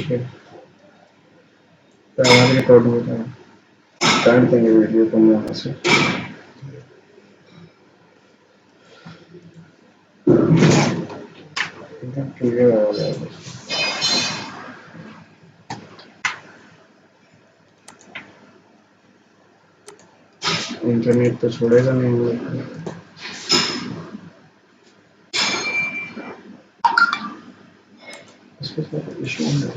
है, तो आवाज रिकॉर्ड होता है, काट देंगे वीडियो को वहाँ से। एकदम क्लियर आवाज आएगा। इंटरनेट तो छोड़ेगा नहीं हम लोग को। इसके साथ इशू है।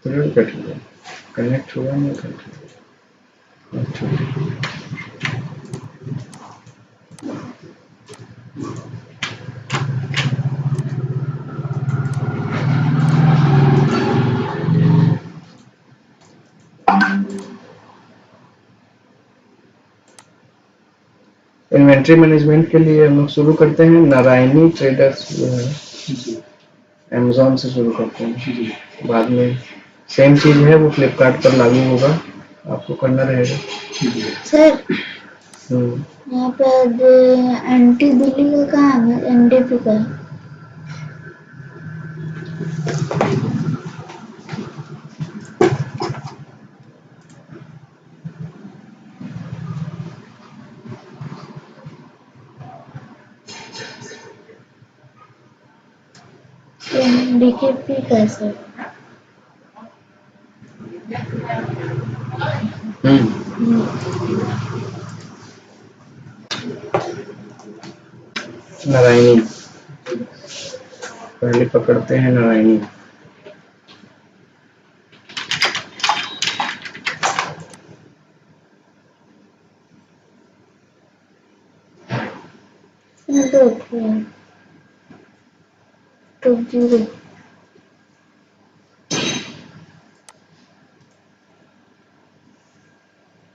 तुरंत कट गया, कनेक्ट हुआ नहीं, कट गया। इन्वेंट्री मैनेजमेंट के लिए हम लोग शुरू करते हैं नारायणी ट्रेडर्स जो है, अमेजोन से शुरू करते हैं। बाद में सेम चीज है, वो फ्लिपकार्ट पर लागू होगा, आपको करना रहेगा। सर यहाँ पे एंटी दिल्ली का कहाँ है, एनडीपी का? डीकेपी का है सर। नारायणी पहले पकड़ते हैं, नारायणी।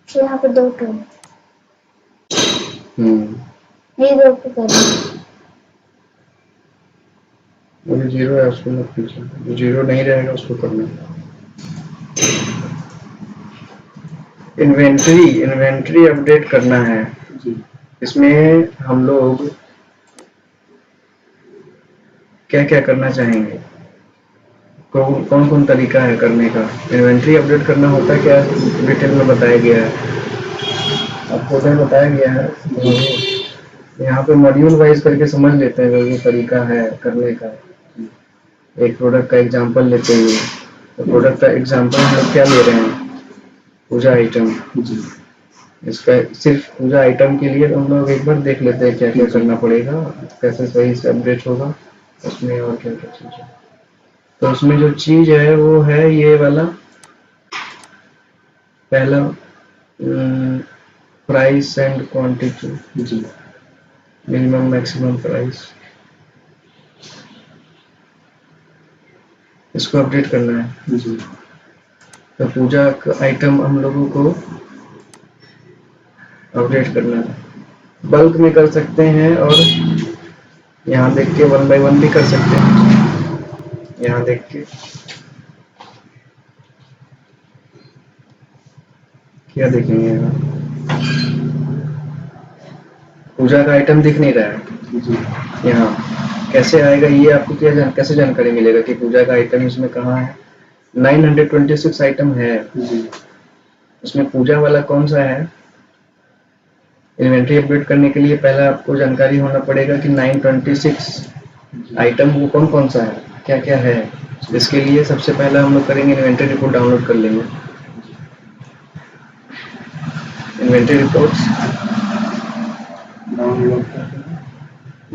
यहाँ पे 2 टो ये 2 पे करना। वो जीरो है, उसको मत कीजिए, जो जीरो नहीं रहेगा उसको करना। इन्वेंट्री अपडेट करना है। इसमें हम लोग क्या क्या करना चाहेंगे, कौन कौन तरीका है करने का। इन्वेंट्री अपडेट करना होता क्या है, डिटेल में बताया गया है, आपको उधर बताया गया है। यहाँ पे मॉड्यूल वाइज करके समझ लेते हैं, जो तरीका है करने का। एक प्रोडक्ट का एग्जांपल लेते हैं, तो प्रोडक्ट का एग्जांपल हम लोग क्या ले रहे हैं, पूजा आइटम। इसका सिर्फ पूजा आइटम के लिए हम लोग एक बार देख लेते हैं क्या क्या करना पड़ेगा, कैसे सही से अपडेट होगा उसमें, और क्या क्या चीज़ है। तो उसमें जो चीज है वो है ये वाला, पहला price and quantity, minimum maximum price, इसको अपडेट करना है। तो पूजा का आइटम हम लोगों को अपडेट करना है, बल्क में कर सकते हैं और यहाँ देख के 1 बाय 1 भी कर सकते हैं। यहाँ देख के क्या देखेंगे, यहाँ पूजा का आइटम दिख नहीं रहा है। यहाँ कैसे आएगा ये आपको कैसे जानकारी मिलेगा कि पूजा का आइटम इसमें कहाँ है। 926 आइटम है, उसमें पूजा वाला कौन सा है। इन्वेंट्री अपडेट करने के लिए पहला आपको जानकारी होना पड़ेगा कि 926 आइटम वो कौन कौन सा है, क्या क्या है। इसके लिए सबसे पहला हम लोग करेंगे, इन्वेंट्री रिपोर्ट डाउनलोड कर लेंगे। इन्वेंट्री रिपोर्ट्स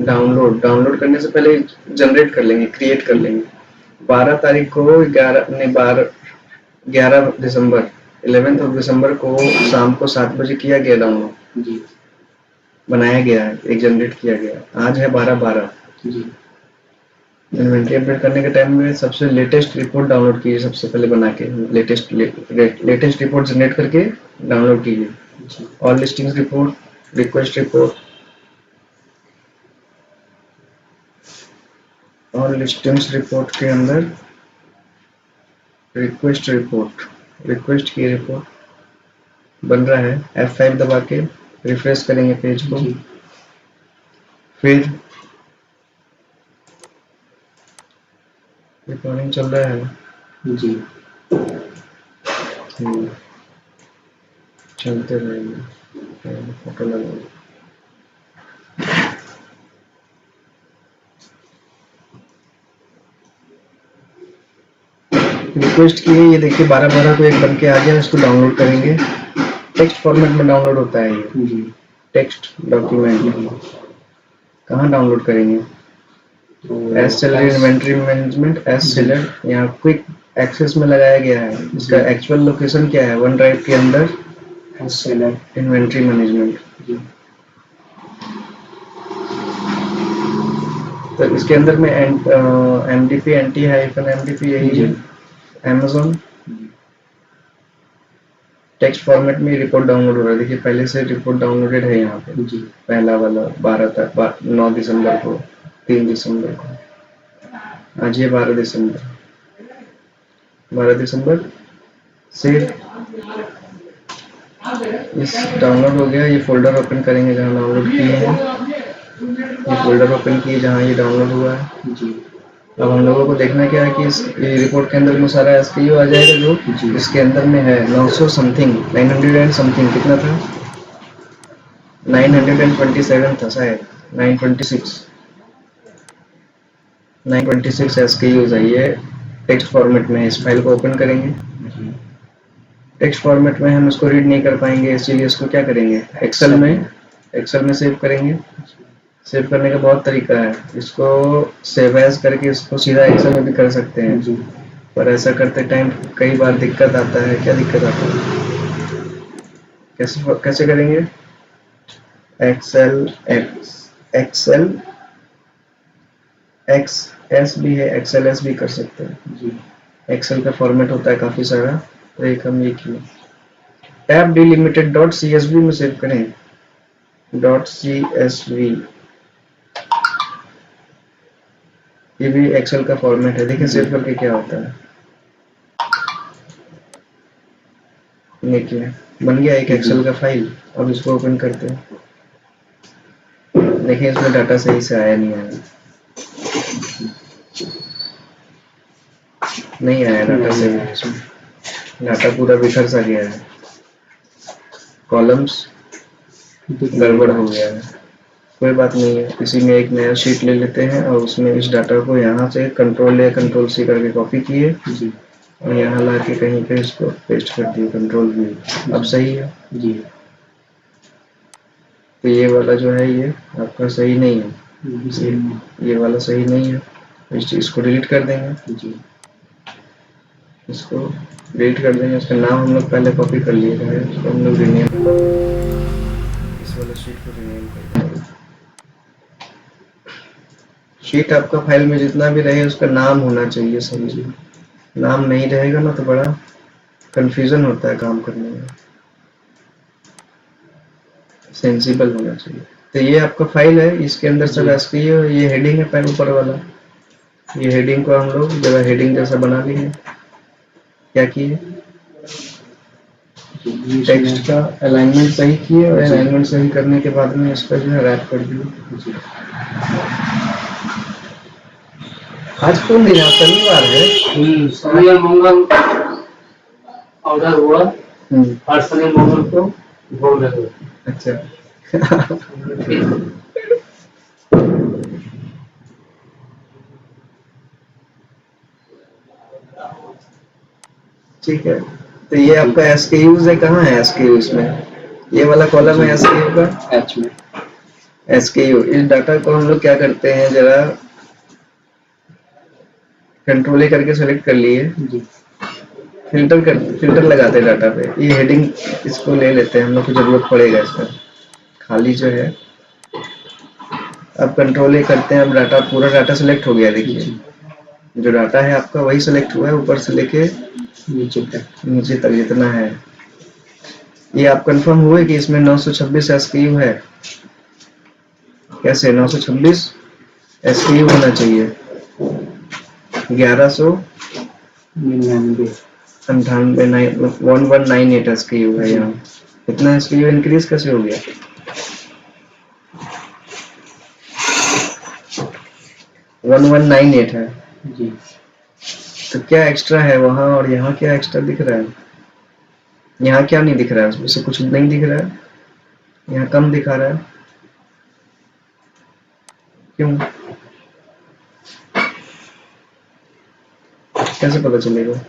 डाउनलोड करने से पहले जनरेट कर लेंगे, क्रिएट कर लेंगे। 12 तारीख को 11 दिसंबर 11th ऑफ दिसंबर को शाम को 7 बजे किया गया डाउनलोड, बनाया गया है, एक जनरेट किया गया। आज है 12/12। इन्वेंट्री अपडेट करने के टाइम में सबसे लेटेस्ट रिपोर्ट डाउनलोड कीजिए, सबसे पहले बना के लेटेस्ट रिपोर्ट जनरेट करके डाउनलोड कीजिए। All listings report, request report, और लिस्टिंग्स रिपोर्ट के अंदर रिक्वेस्ट की रिपोर्ट बन रहा है। F5 दबा के रिफ्रेश करेंगे पेज को, फिर रिकॉर्डिंग चल रहा है जी। चलते रहेंगे, फोटो लगा। रिक्वेस्ट की है, ये देखिए 12 को एक बन के आ गया। इसको डाउनलोड करेंगे, टेक्स्ट फॉर्मेट में डाउनलोड होता है ये टेक्स्ट डॉक्यूमेंट। कहाँ डाउनलोड करेंगे? S seller inventory management, S seller यहाँ क्विक एक्सेस में लगाया गया है। इसका एक्चुअल लोकेशन क्या है? वन ड्राइव के अंदर एस सेलर इन्वेंट्री मैनेजमेंट। तो इसके अंदर में MDP -MDP यही है। Amazon टेक्स्ट फॉर्मेट में रिपोर्ट डाउनलोड हो रहा है। देखिए पहले से रिपोर्ट डाउनलोडेड है यहाँ पे जी। पहला वाला 9 दिसंबर को, 3 दिसंबर को, आज ये 12 दिसंबर से इस डाउनलोड हो गया। ये फोल्डर ओपन करेंगे जहाँ डाउनलोड किए हैं, ये फोल्डर ओपन किए जहाँ ये डाउनलोड हुआ है जी। अब हम लोगों को देखना क्या है कि इस ये रिपोर्ट के अंदर में सारा SKU आ जाएगा जो इसके अंदर में है। 900 समथिंग, 900 एंड समथिंग कितना था? 927 था शायद, 926 SKUs है। ये टेक्स्ट फॉर्मेट में है। इस फाइल को ओपन करेंगे। टेक्स्ट फॉर्मेट में हम इसको रीड नहीं कर पाएंगे, इसलिए इसको क्या करेंगे? एक्सेल में सेव करेंगे। सेव करने का बहुत तरीका है। इसको सेव एज करके इसको सीधा एक्सेल में भी कर सकते हैं, पर ऐसा करते टाइम कई बार दिक्कत आता है। क्या दिक्कत आता है? कैसे करेंगे? एक्सेल XS भी है, XLS भी कर सकते हैं। एक्सेल का फॉर्मेट होता है काफी सारा, तो एक हम ये किए। टैब डिलिमिटेड .csv में सेव करें। .csv ये भी एक्सेल का फॉर्मेट है। देखिए सेव करके क्या होता है। देखिए बन गया एक एक्सेल का फाइल। अब इसको ओपन करते हैं। देखिए इसमें डाटा सही से आया नहीं आया डाटा सही है। इसमें डाटा पूरा बिखर सा गया है, कॉलम्स गड़बड़ हो गया है। कोई बात नहीं है, इसी में एक नया शीट ले लेते हैं और उसमें इस डाटा को यहाँ से कंट्रोल-C करके कॉपी किए और यहाँ ला के कहीं पे इसको पेस्ट कर दिए, Ctrl-V। अब सही है जी। तो ये वाला जो है ये आपका सही नहीं है, ये वाला सही नहीं है। इसको डिलीट कर देंगे जी। इसको डिलीट कर देंगे। इसका नाम हम लोग पहले कॉपी कर लिए है, इसको हम लोग रीनेम, इस वाले शीट को रीनेम कर देंगे। शीट आपका फाइल में जितना भी रहे उसका नाम होना चाहिए सही। नाम नहीं रहेगा ना तो बड़ा कंफ्यूजन होता है काम करने में। सेंसिबल होना चाहिए। तो ये आपका फाइल है, इसके अंदर सब SKU है। ये हेडिंग है पहले ऊपर वाला। ये हेडिंग को हम लोग जगह हेडिंग जैसा बना लिए। क्या किए? टेक्स्ट का अलाइनमेंट सही किए और अलाइनमेंट सही करने के बाद में इसका जो है रैप कर दिए। आज कौन दिन है? शनिवार है। शनिवार मंगल ऑर्डर हुआ और शनि मंगल को भोग लगे। अच्छा ठीक है। तो ये आपका SKUs है। कहाँ है SKUs में? ये वाला कॉलम है SKU का, H में SKU। इस डाटा को हम लोग क्या करते हैं, जरा Ctrl-A करके सेलेक्ट कर लिए, फिल्टर लगाते हैं डाटा पे। ये हेडिंग इसको ले लेते हैं, हम लोग को जरूरत पड़ेगा इसका। खाली जो है अब Ctrl-A करते हैं। अब डाटा पूरा डाटा सेलेक्ट हो गया। देखिए जो डाटा है आपका वही सेलेक्ट हुआ है, ऊपर से लेके नीचे तक जितना है। ये आप कंफर्म हुए कि इसमें 926 SKU है? कैसे 926 SKU होना चाहिए? 1198 1198 SKU है यहाँ। इतना SKU इंक्रीज कैसे हो गया? वन 1198 है जी। तो क्या एक्स्ट्रा है वहाँ और यहाँ क्या एक्स्ट्रा दिख रहा है? यहाँ क्या नहीं दिख रहा है? उसमें से कुछ नहीं दिख रहा है, यहाँ कम दिखा रहा है, क्यों? कैसे पता चलेगा?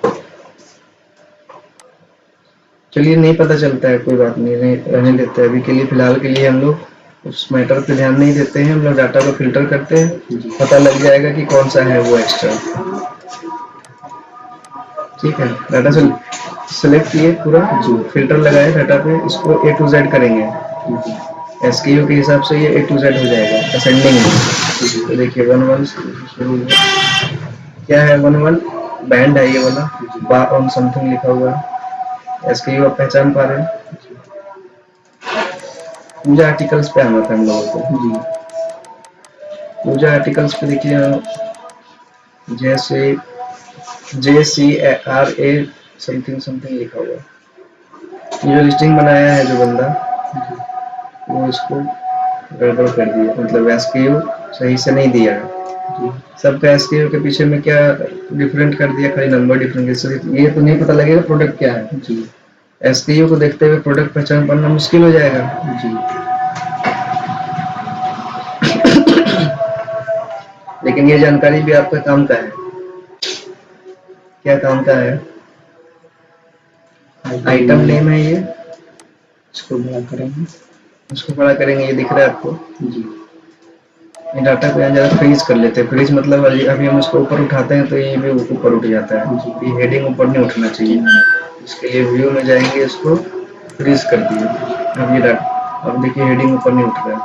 चलिए नहीं पता चलता है, कोई बात नहीं, रहने देते हैं अभी के लिए। फिलहाल के लिए हम लोग उस मैटर पे ध्यान नहीं देते हैं, हम लोग डाटा को फिल्टर करते हैं, पता लग जाएगा कि कौन सा है वो एक्स्ट्रा। ठीक है, डाटा सेलेक्ट किए पूरा, फिल्टर लगाए डाटा पे, इसको A to Z करेंगे। SKU के हिसाब से ये A to Z हो जाएगा असेंडिंग में। तो देखिए 11 शुरू हुआ, क्या है 11 बैंड है ये वाला, बा ऑन समथिंग लिखा हुआ है। SKU आप पहचान पा रहे हैं? पूजा आर्टिकल्स पे आना था हम लोगों को। पूजा आर्टिकल्स पे देखिए जैसे JCRA समथिंग लिखा हुआ। ये जो लिस्टिंग बनाया है जो बंदा, वो इसको गड़बड़ कर दिया, मतलब SKU सही से नहीं दिया है। सबका SKU के पीछे में क्या डिफरेंट कर दिया, खाली नंबर डिफरेंट। ये तो नहीं पता लगेगा प्रोडक्ट क्या है। SKU को देखते हुए प्रोडक्ट पहचान पाना मुश्किल हो जाएगा। लेकिन ये जानकारी भी आपका काम का है। क्या काम का है? आइटम नेम है ये, इसको बड़ा करेंगे, इसको बड़ा करेंगे, ये दिख रहा है आपको? ये डाटा को यहाँ जरा फ्रीज कर लेते हैं। फ्रीज मतलब अभी हम इसको ऊपर उठाते हैं तो ये भी ऊपर उठ जाता है। ये हेडिंग ऊपर नहीं उठना चाहिए, इसके लिए व्यू में जाएंगे, इसको फ्रीज कर दिए। अब ये डाटा, अब देखिए हेडिंग ऊपर नहीं उठ रहा है।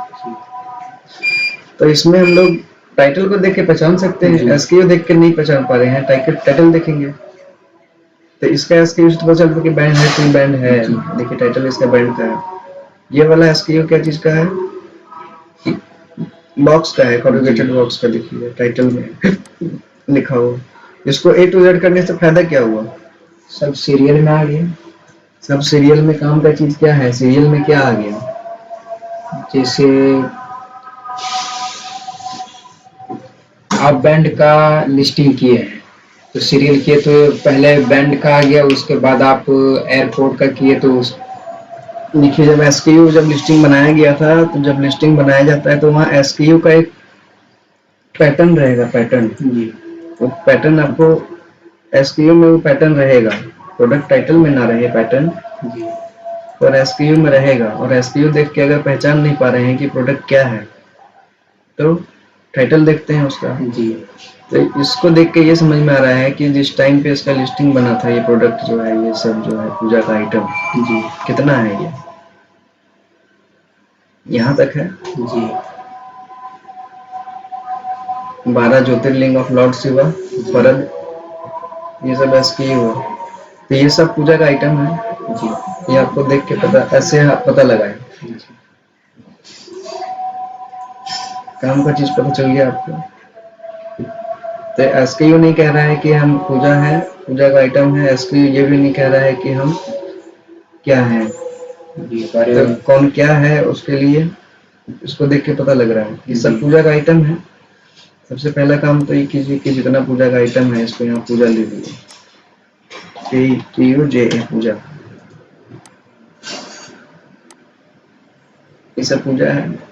तो इसमें हम लोग टाइटल को देख के पहचान सकते हैं, SKU देख के नहीं पहचान पा रहे हैं, टाइटल देखेंगे तो इसका SKU पता चलता है कि बैंड है, कोई बैंड है। देखिए टाइटल इसका बैंड का है। ये वाला SKU क्या चीज का है? बॉक्स का है, कॉर्रुगेटेड बॉक्स का। देखिए टाइटल में लिखा हुआ। इसको A to Z करने से फायदा क्या हुआ? सब सीरियल में आ गया। सब सीरियल में काम का चीज क्या है? सीरियल में क्या आ गया? जैसे आप बैंड का लिस्टिंग किए हैं तो सीरियल किए तो पहले बैंड का आ गया, उसके बाद आप एयरपोर्ट का किए तो देखिए जब SKU जब लिस्टिंग बनाया गया था, तो जब लिस्टिंग बनाया जाता है तो वहाँ SKU का एक पैटर्न रहेगा, पैटर्न। वो पैटर्न आपको SKU में वो पैटर्न रहेगा, प्रोडक्ट टाइटल में ना रहे पैटर्न, और SKU में रहेगा। और SKU देख के अगर पहचान नहीं पा रहे हैं कि प्रोडक्ट क्या है तो टाइटल देखते हैं उसका। तो इसको देख के ये समझ में आ रहा है कि जिस टाइम पे इसका लिस्टिंग बना था, ये प्रोडक्ट जो है, ये सब जो है पूजा का आइटम कितना है, ये यहाँ तक है 12 ज्योतिर्लिंग ऑफ लॉर्ड शिवा परद, ये सब SKU है। तो ये सब पूजा का आइटम है। ये आपको देख के ऐसे आप पता लगाए, काम का चीज पता चल गया आपको। तो SKU नहीं कह रहा है कि हम पूजा है, पूजा का आइटम है। SKU ये भी नहीं कह रहा है कि हम क्या है, तो कौन क्या है उसके लिए इसको देख के पता लग रहा है। ये सब पूजा का आइटम है। सबसे पहला काम तो ये कीजिए कि जितना पूजा का आइटम है इसको यहाँ पूजा ले लीजिए, PUJA पूजा, ये सब पूजा है।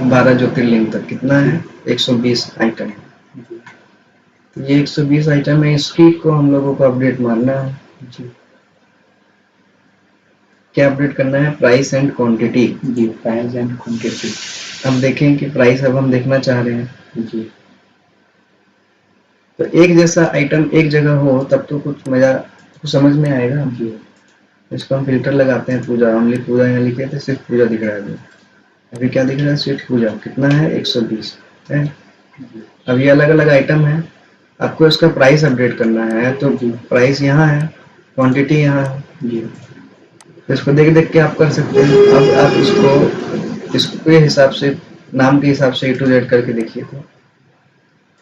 बारह ज्योतिर्लिंग तक कितना है? 120 आइटम। तो ये 120 आइटम है, इसकी को हम लोगों को अपडेट मारना है। क्या अपडेट करना है? Price and quantity. Price and quantity. अब देखें कि प्राइस अब हम देखना चाह रहे हैं। तो एक जैसा आइटम एक जगह हो तब तो कुछ मजा कुछ समझ में आएगा। इसको हम फिल्टर लगाते हैं, पूजा, ओनली पूजा यहाँ लिखे थे, सिर्फ पूजा दिख रहा है। अभी क्या दिख रहा है? सिर्फ पूजा। कितना है? 120 है। अब ये अलग अलग आइटम है, आपको इसका प्राइस अपडेट करना है। तो प्राइस यहाँ है, क्वांटिटी यहाँ है, इसको देख देख के आप कर सकते हैं। अब आप इसको इसके हिसाब से, नाम के हिसाब से A to Z करके देखिए।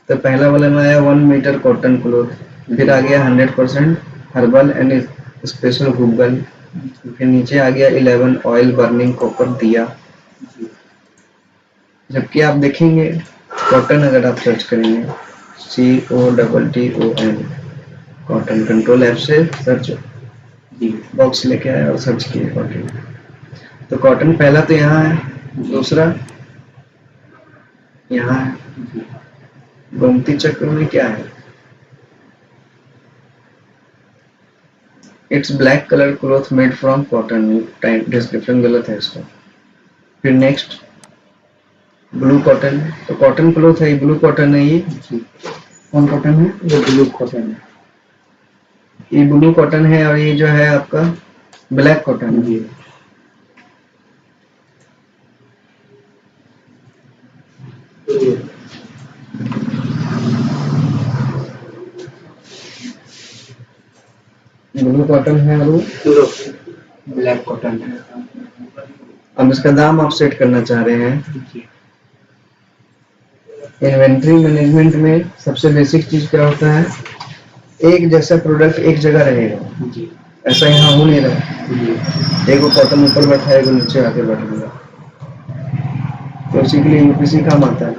तो पहला वाला में आया 1 मीटर कॉटन क्लोथ, फिर आ गया 100% हर्बल एंड स्पेशल गूगल, फिर नीचे आ गया 11 ऑयल बर्निंग कॉपर दिया। जबकि आप देखेंगे कॉटन, अगर आप सर्च करेंगे COTTON कॉटन, कंट्रोल ऐप से सर्च बॉक्स लेके आए और सर्च किए कॉटन। तो कॉटन पहला तो यहाँ है, दूसरा यहाँ है। गोमती चक्र में क्या है? It's black colour cloth made from cotton. Description गलत है इसका। फिर नेक्स्ट ब्लू कॉटन, तो कॉटन क्लॉथ है, ब्लू कॉटन है ये। कौन कॉटन है? ये ब्लू कॉटन है। ये ब्लू कॉटन है और ये जो है आपका ब्लैक कॉटन है। ब्लू कॉटन है और ब्लैक कॉटन है। अब इसका दाम आप सेट करना चाह रहे हैं। इन्वेंट्री मैनेजमेंट में सबसे बेसिक चीज क्या होता है? एक जैसा प्रोडक्ट एक जगह रहेगा, ऐसा यहाँ हो नहीं रहा। एक कॉटन ऊपर बैठा है, एक नीचे आके बैठ गया, तो उसी के लिए यूपीसी काम आता है।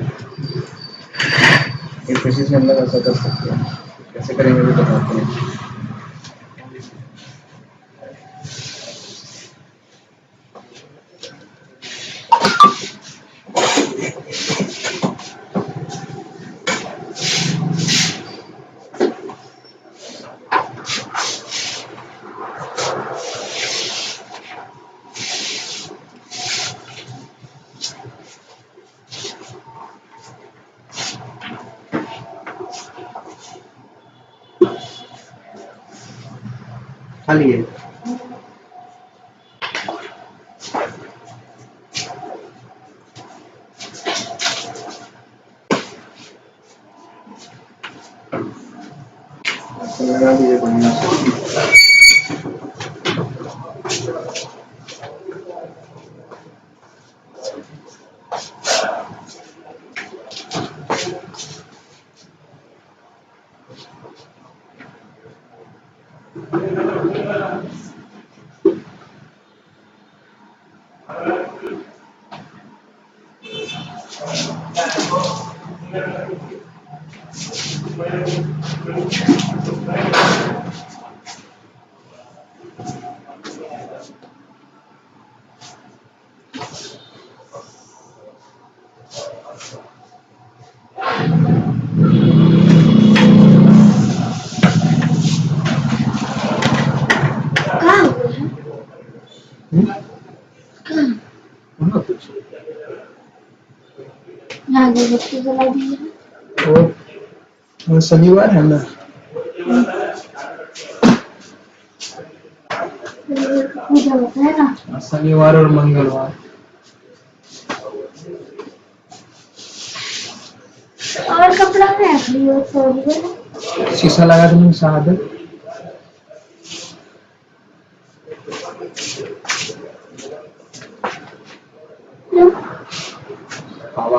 यूपीसी से हम लोग ऐसा कर सकते हैं। कैसे करेंगे वो बताते हैं। खाली है। लगा दीजिए बढ़िया से। अगरबत्ती जला दी है। वो शनिवार है ना? पूजा होता है ना शनिवार और मंगलवार। और कपड़ा में असली और सॉरी शीशा लगा दूँ शहादत। हवा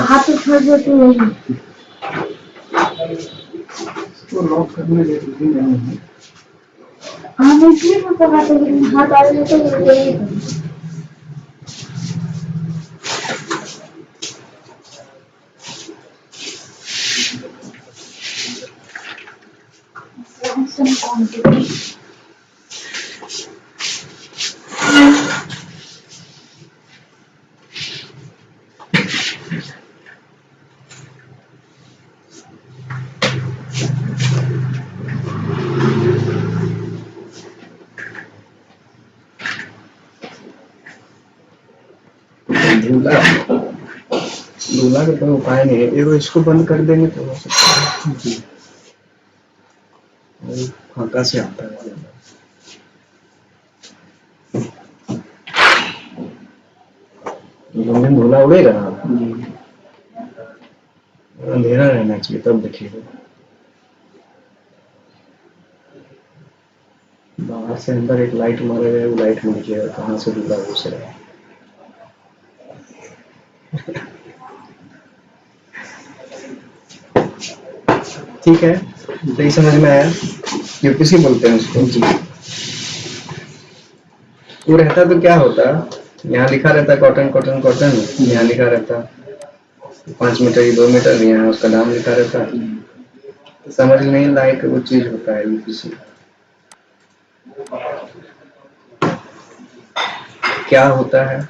हाथ उठा देते हैं तो लॉक करने जरूरी नहीं है। हाँ मैं इसलिए मैं पकाते हैं हाथ आ जाते हैं some quantity दूल्हा का कोई उपाय नहीं है। ये इसको बंद कर देंगे तो हो सकता है। फाका से आता है। दिन धुला उड़ेगा ना, जी अंधेरा रहना चाहिए तब देखिएगा। बाहर से अंदर एक लाइट मारा गया, वो लाइट में देखिएगा कहाँ से धुला घुस रहा है। ठीक है, सही समझ में आया। यूपीसी बोलते हैं उसको। जी वो रहता तो क्या होता, यहाँ लिखा रहता कॉटन कॉटन कॉटन, यहाँ लिखा रहता 5 मीटर या 2 मीटर, यहाँ उसका दाम लिखा रहता। तो समझ नहीं लायक वो चीज होता है यूपीसी। क्या होता है,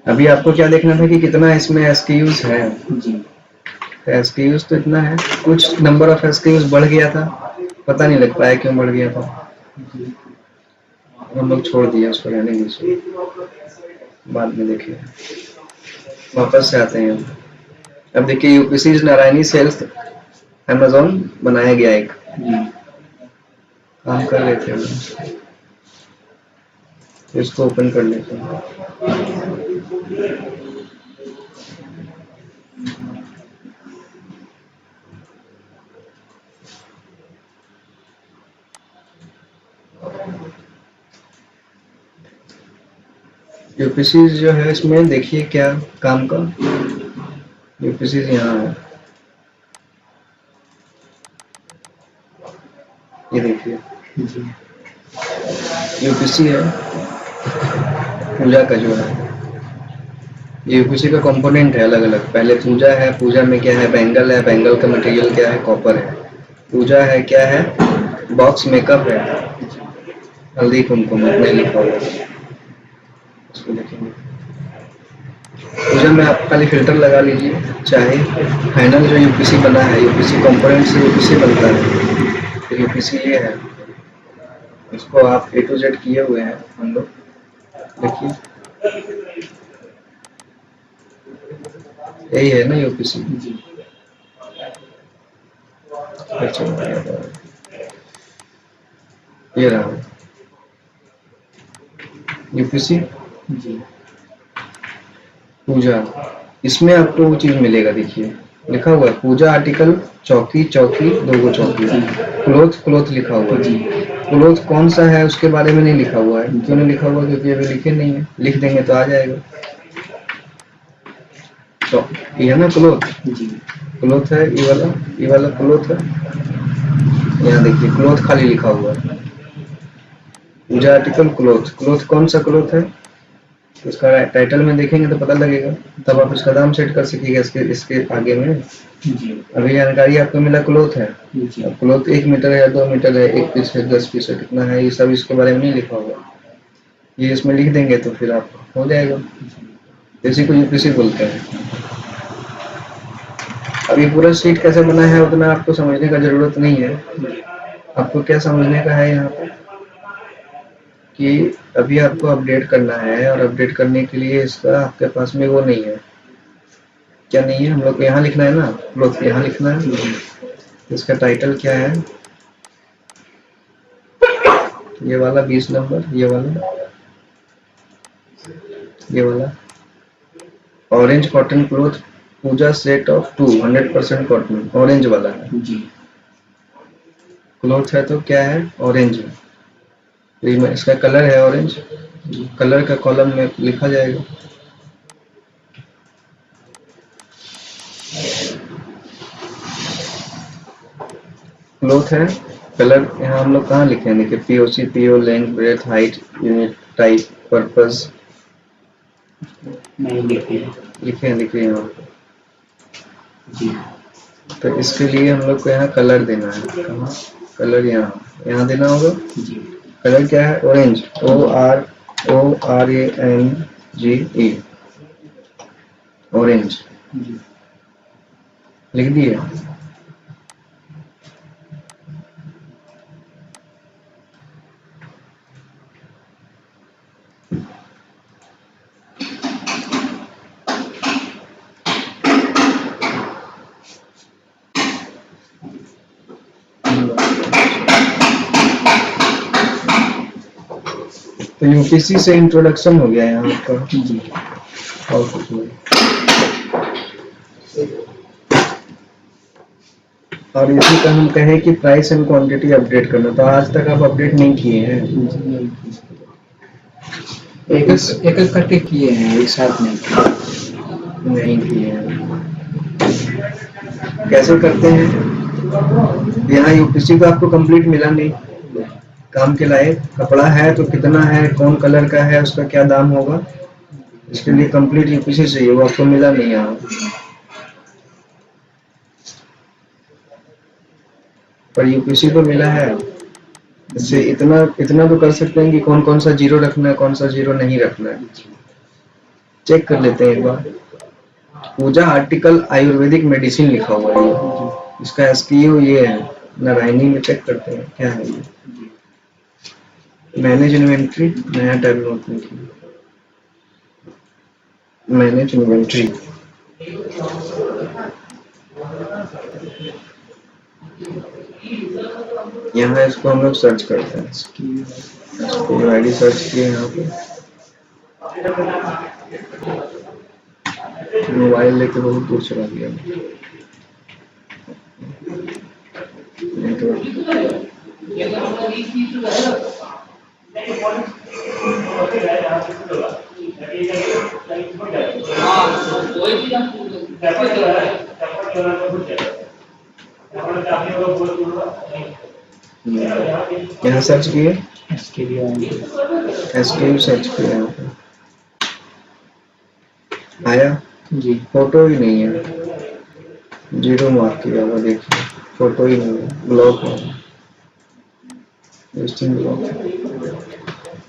अभी आपको क्या देखना था कि कितना इसमें एसक्यूज है। जी एसक्यूज तो इतना है, कुछ नंबर ऑफ एसक्यूज बढ़ गया था, पता नहीं लग पाया क्यों बढ़ गया था, जी हम लोग छोड़ दिया उसको, रहने दीजिए, बाद में देखिए। वापस से आते हैं, अब देखिए यूपीसी नारायणी सेल्स अमेज़न बनाया गया, एक जी काम कर रहे थे हम, तो इसको ओपन कर लेते हैं। यूपीसी जो है इसमें देखिए क्या काम का, यूपीसी यहाँ है, ये देखिए जी यूपीसी है पूजा का जो है, ये यूपीसी का कंपोनेंट है अलग अलग। पहले पूजा है, पूजा में क्या है, बैंगल है, बैंगल का मटेरियल क्या है, कॉपर है। पूजा है क्या है, बॉक्स मेकअप है, हल्दी कुमकुम अपने लिखा हुआ है, इसको देखेंगे। पूजा में आप खाली फिल्टर लगा लीजिए, चाहे फाइनल जो यूपीसी बना है, यूपीसी कंपोनेंट से यूपीसी बनता है, तो यूपीसी ये है, इसको आप A to Z किए हुए हैं हम लोग, देखिए यही है ना यूपीसी। जी अच्छा ये रहा यूपीसी जी पूजा, इसमें आपको वो चीज मिलेगा, देखिए लिखा हुआ है पूजा आर्टिकल, चौकी चौकी, दो चौकी, क्लोथ क्लोथ लिखा हुआ है। क्लोथ कौन सा है उसके बारे में नहीं लिखा हुआ है, क्यों नहीं लिखा हुआ, क्योंकि अभी लिखे नहीं है, लिख देंगे तो आ जाएगा। तो ये है ना क्लोथ, जी क्लोथ है ये वाला क्लोथ है, यहाँ देखिए क्लोथ खाली लिखा हुआ है, पूजा आर्टिकल क्लोथ, क्लोथ कौन सा क्लोथ है, उसका टाइटल में देखेंगे तो पता लगेगा, तब आप उसका दाम सेट कर सकिएगा इसके इसके आगे में। जी अभी जानकारी आपको मिला क्लोथ है, जी अब क्लोथ 1 मीटर है या 2 मीटर है, 1 पीस है 10 पीस है, कितना है, ये सब इसके बारे में नहीं लिखा हुआ, ये इसमें लिख देंगे तो फिर आप हो जाएगा, इसी को यूपीसी बोलते हैं। अभी पूरा शीट कैसे बना है उतना आपको समझने का जरूरत नहीं है, आपको क्या समझने का है यहाँ पे कि अभी आपको अपडेट करना है, और अपडेट करने के लिए इसका आपके पास में वो नहीं है, क्या नहीं है, हम लोग को यहाँ लिखना है ना, क्लोथ यहाँ लिखना है, इसका टाइटल क्या है, ये वाला 20 नंबर, ये वाला orange cotton cloth puja set of 200% cotton, orange वाला है, जी क्लोथ है तो क्या है, ऑरेंज है, तो इसका कलर है ऑरेंज, कलर का कॉलम में लिखा जाएगा। क्लोथ है, कलर यहाँ हम लोग कहाँ लिखे हैं, देखिए POC, PO, length, breadth, height, unit, type, purpose नहीं लिखे लिखे हैं, देखिए यहाँ। जी तो इसके लिए हम लोग को यहाँ कलर देना है, कहाँ कलर, यहाँ देना होगा। जी कलर क्या है, ऑरेंज, ORANGE, ऑरेंज जी लिख दिए। तो यूपीसी से इंट्रोडक्शन हो गया यहाँ पर। जी और कुछ नहीं। और इसी का हम कहें कि प्राइस एंड क्वांटिटी अपडेट करना, तो आज तक आप अपडेट नहीं किए हैं। एक एक करके किए हैं, एक साथ नहीं किए हैं। कैसे करते हैं? यहाँ यूपीसी तो आपको कंप्लीट मिला नहीं, काम के लायक कपड़ा है तो कितना है, कौन कलर का है, उसका क्या दाम होगा, इसके लिए कंप्लीट यूपीसी चाहिए, वो आपको मिला नहीं यहाँ। पर यूपीसी तो मिला है, इससे इतना तो कर सकते हैं कि कौन कौन सा जीरो रखना है, कौन सा जीरो नहीं रखना है। चेक कर लेते हैं एक बार। पूजा आर्टिकल आयुर्वेदिक मेडिसिन लिखा हुआ है, इसका एसक्यू ये है, नारायणी में चेक करते हैं क्या है ये। मैनेज इन्वेंट्री, नया टैब नोट में मैनेज इन्वेंट्री। यहाँ इसको हम लोग सर्च करते हैं, इसको आईडी सर्च किए यहाँ पे। मोबाइल लेके बहुत दूर चला गया। यहाँ सर्च किए, एसक्यू सर्च किया यहाँ पे, आया जी। फोटो ही नहीं है, जीरो मार्क किया हुआ, देखिए फोटो ही नहीं है, ब्लॉक है, ब्लॉक है।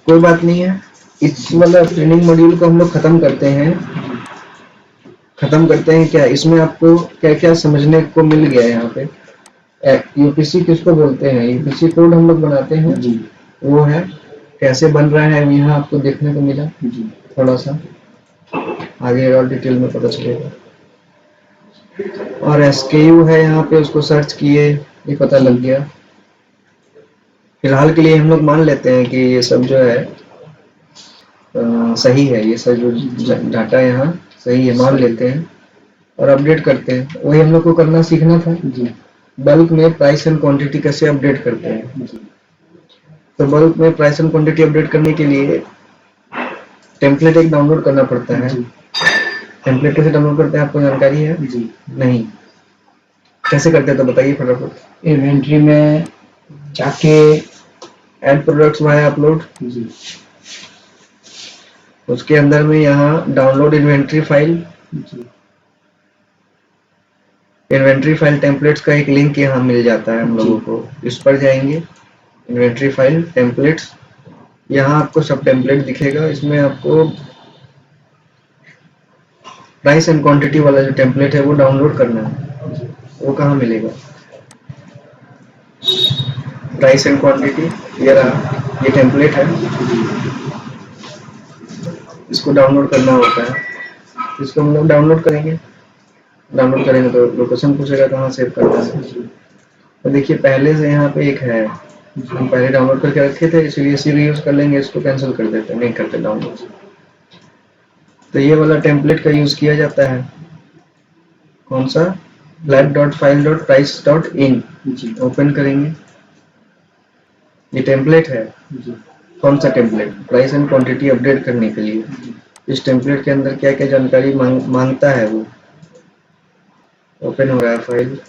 कोई बात नहीं है, इस वाला ट्रेनिंग मॉड्यूल को हम लोग खत्म करते हैं। क्या इसमें आपको क्या क्या समझने को मिल गया है यहाँ पे। यूपीसी किसको बोलते हैं, यूपीसी कोड हम लोग बनाते हैं जी, वो है कैसे बन रहा है यहाँ आपको देखने को मिला जी। थोड़ा सा आगे और डिटेल में पता चलेगा। और एसकेयू है यहाँ पे, उसको सर्च किए, ये पता लग गया। फिलहाल के लिए हम लोग मान लेते हैं कि ये सब जो है सही है, ये सब जो डाटा यहाँ सही है, मान लेते हैं और अपडेट करते हैं। वही हम लोग को करना सीखना था जी। बल्क में प्राइस एंड क्वांटिटी कैसे अपडेट करते हैं जी। तो बल्क में प्राइस एंड क्वांटिटी अपडेट करने के लिए टेम्पलेट एक डाउनलोड करना पड़ता है। टेम्पलेट कैसे डाउनलोड करते हैं आपको जानकारी है जी? नहीं, कैसे करते हैं तो बताइए फटाफट। इन्वेंट्री में जाके ऐड प्रोडक्ट्स वाया अपलोड जी, उसके अंदर में यहाँ डाउनलोड इन्वेंट्री फाइल जी। इन्वेंट्री फाइल टेम्पलेट्स का एक लिंक यहाँ मिल जाता है हम लोगों को, इस पर जाएंगे, इन्वेंट्री फाइल टेम्पलेट्स, यहाँ आपको सब टेम्पलेट दिखेगा। इसमें आपको प्राइस एंड क्वांटिटी वाला जो टेम्पलेट है वो डाउनलोड करना है। वो कहाँ मिलेगा? प्राइस एंड क्वांटिटी, ये रहा, ये टेम्पलेट है, इसको डाउनलोड करना होता है। इसको हम लोग डाउनलोड करेंगे, डाउनलोड करेंगे तो लोकेशन पूछेगा कहाँ सेव करना है। तो देखिए पहले से यहाँ पे एक है, हम पहले डाउनलोड करके रखे थे, इसलिए इसी यूज कर लेंगे, इसको कैंसिल कर देते हैं, नहीं करते डाउनलोड। तो ये वाला टेम्पलेट का यूज किया जाता है, कौन सा? lab.file.price.in ओपन करेंगे, ये टेम्पलेट है जी। कौन सा template? Price and quantity update करने के लिए। इस टेम्पलेट के अंदर क्या क्या जानकारी मांगता है वो ओपन हो रहा है फाइल।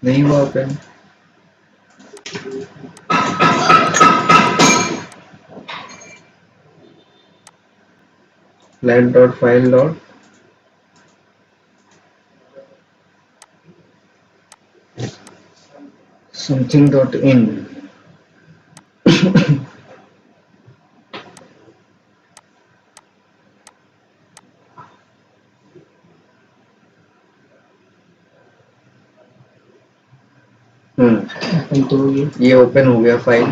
नहीं हुआ ओपन, lab.file. something.in तो ये ओपन हो गया फाइल।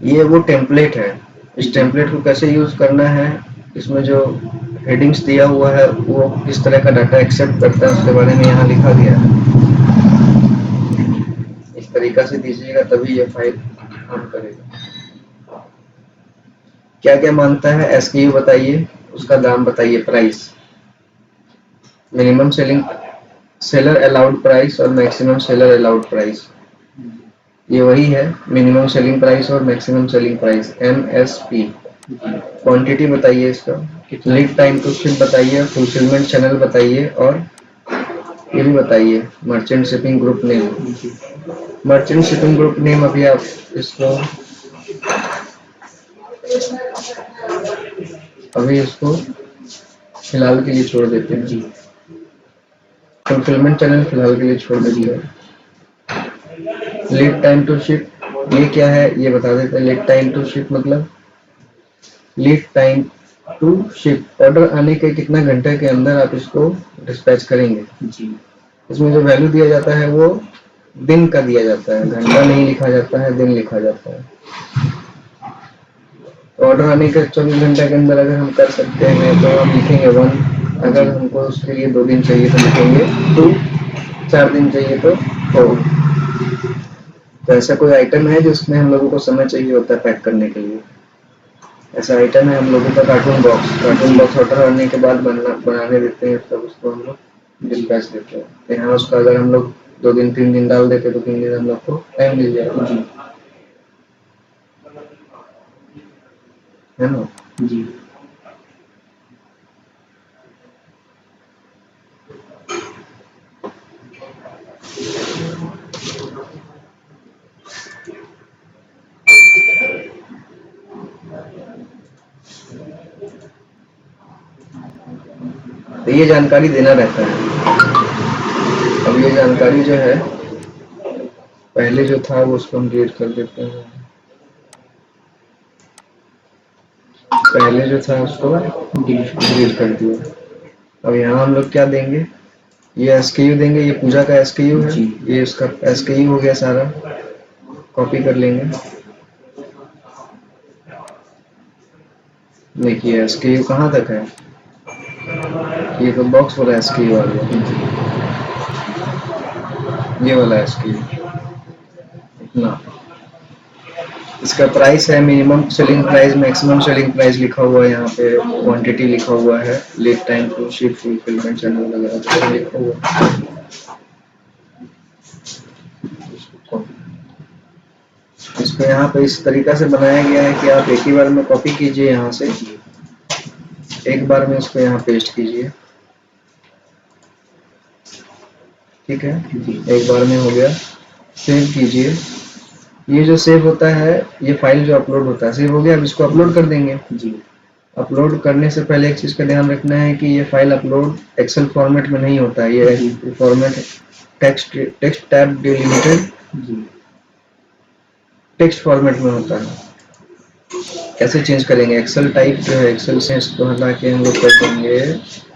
ये वो टेम्पलेट है, इस टेम्पलेट को कैसे यूज करना है, इसमें जो हेडिंग्स दिया हुआ है वो किस तरह का डाटा एक्सेप्ट करता है उसके बारे में यहाँ लिखा गया है। इस तरीका से दीजिएगा तभी ये फाइल काम करेगा। क्या क्या मांगता है, SKU बताइए, उसका दाम बताइए, price, minimum selling seller allowed price और मैक्सिमम सेलर अलाउड प्राइस, ये वही है मिनिमम सेलिंग प्राइस और maximum selling price, MSP। Quantity बताइए इसका, लीड टाइम टू शिप बताइए, फुलफिलमेंट चैनल बताइए, और ये भी बताइए merchant shipping group name. Merchant shipping group name अभी आप इसको फिलहाल के लिए छोड़ देते हैं, फुलफिलमेंट चैनल फिलहाल के लिए छोड़ देते हैं। लीड टाइम टू शिप ये क्या है ये बता देते हैं। लीड टाइम टू शिप मतलब lead time to ship, order आने के कितना घंटे के अंदर आप इसको डिस्पैच करेंगे। इसमें जो वैल्यू दिया जाता है वो दिन का दिया जाता है, घंटा नहीं लिखा जाता है, दिन लिखा जाता है। ऑर्डर आने के 24 घंटे के अंदर अगर हम कर सकते हैं तो हम लिखेंगे 1, अगर हमको उसके लिए 2 दिन चाहिए तो लिखेंगे 2, 4 दिन चाहिए तो 4। तो ऐसा कोई आइटम है जिसमें हम लोगों को समय चाहिए होता है पैक करने के लिए, ऐसा आइटम है हम लोगों का कार्टून बॉक्स ऑर्डर आने के बाद बनाने देते हैं, तब उसको हम लोग डिस्पैच देते हैं। तो यहाँ उसका अगर हम लोग 2 दिन 3 दिन डाल देते तो 3 दिन हम लोग को टाइम मिल जाएगा, है ना। जी। तो ये जानकारी देना रहता है। अब ये जानकारी जो है पहले जो था वो उसको हम डिलीट कर देते हैं, पहले जो था उसको डिलीट कर दिया। अब यहाँ हम लोग क्या देंगे, ये SKU देंगे, ये पूजा का SKU है, ये इसका SKU हो गया सारा, कॉपी कर लेंगे। देखिए SKU कहाँ तक है, ये तो बॉक्स वाला SKU आ गया, ये वाला SKU इतना। इसका प्राइस है, minimum selling price, maximum selling price लिखा हुआ है, यहाँ पे क्वांटिटी लिखा हुआ है, lead time to ship, fulfilment channel वगैरह लिखा हुआ है। इसको यहाँ पे इस तरीका से बनाया गया है कि आप एक ही बार में कॉपी कीजिए, यहाँ से एक बार में इसको यहाँ पेस्ट कीजिए, ठीक है, एक बार में हो गया। सेव कीजिए, ये जो सेव होता है, ये फाइल जो अपलोड होता है, सेव हो गया। अब इसको अपलोड कर देंगे। अपलोड करने से पहले एक चीज का ध्यान रखना है कि ये फाइल अपलोड एक्सेल फॉर्मेट में नहीं होता है, ये format text tab delimited text format में होता है। कैसे चेंज करेंगे, एक्सेल टाइप जो है, एक्सेल से इसको हटा के हम लोग कर देंगे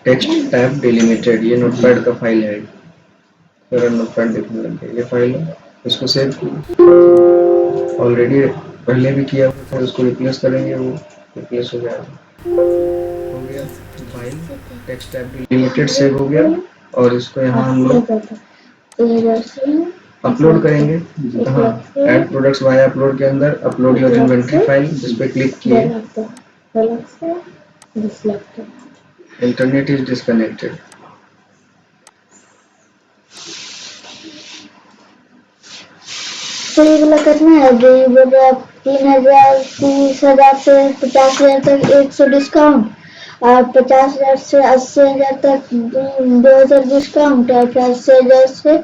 टेक्स्ट टैब डिलिमिटेड। ये नोटपैड का फाइल है, मेरा नोटपैड देखने लग गया, ये फाइल है, इसको सेव ऑलरेडी पहले भी किया हुआ था, उसको रिप्लेस करेंगे, वो रिप्लेस हो जाएगा। हो गया file text tab delimited save हो गया, और इसको यहाँ हम लोग अपलोड करेंगे। हाँ, ऐड प्रोडक्ट्स वाया अपलोड के अंदर अपलोड योर इन्वेंटरी फाइल, इस पे क्लिक किए। Internet is disconnected. तो ये वाला करना है जो ये बोल रहा है 3,000 30,000 से 50,000 तक 100 डिस्काउंट, और 50,000 से 80,000 तक 2,000 डिस्काउंट, और 80,000 से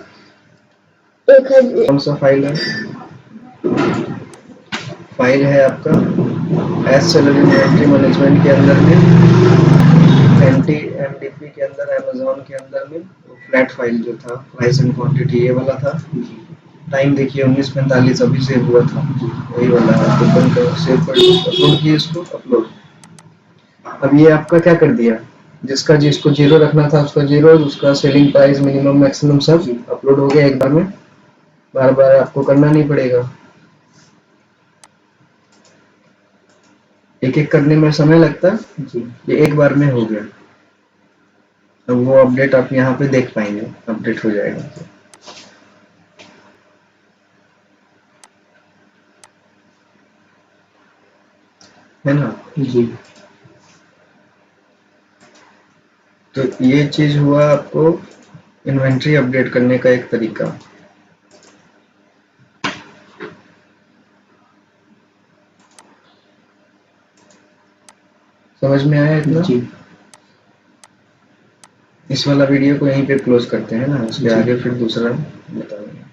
1,000। कौन सा फाइल है, फाइल है आपका एस सैलरी इन्वेंटरी मैनेजमेंट के अंदर में, MDP के अंदर, अमेज़न के अंदर में फ्लैट फाइल जो था, प्राइस एंड क्वांटिटी, ये वाला था। टाइम देखिए 19:45 अभी सेव हुआ था, वही वाला है। ओपन करो, सेव कर, अपलोड किए इसको, अपलोड। अब ये आपका क्या कर दिया, जिसको 0 रखना था उसका 0, उसका सेलिंग प्राइस मिनिमम मैक्सिमम सब अपलोड हो गया एक बार में, बार बार आपको करना नहीं पड़ेगा। एक एक करने में समय लगता, ये एक बार में हो गया। अब वो अपडेट आप यहाँ पे देख पाएंगे, अपडेट हो जाएगा। है ना। जी तो ये चीज हुआ आपको इन्वेंट्री अपडेट करने का एक तरीका। समझ में आया इतना? जी इस वाला वीडियो को यहीं पे क्लोज करते हैं ना, उसके जी। आगे फिर दूसरा बताऊंगा।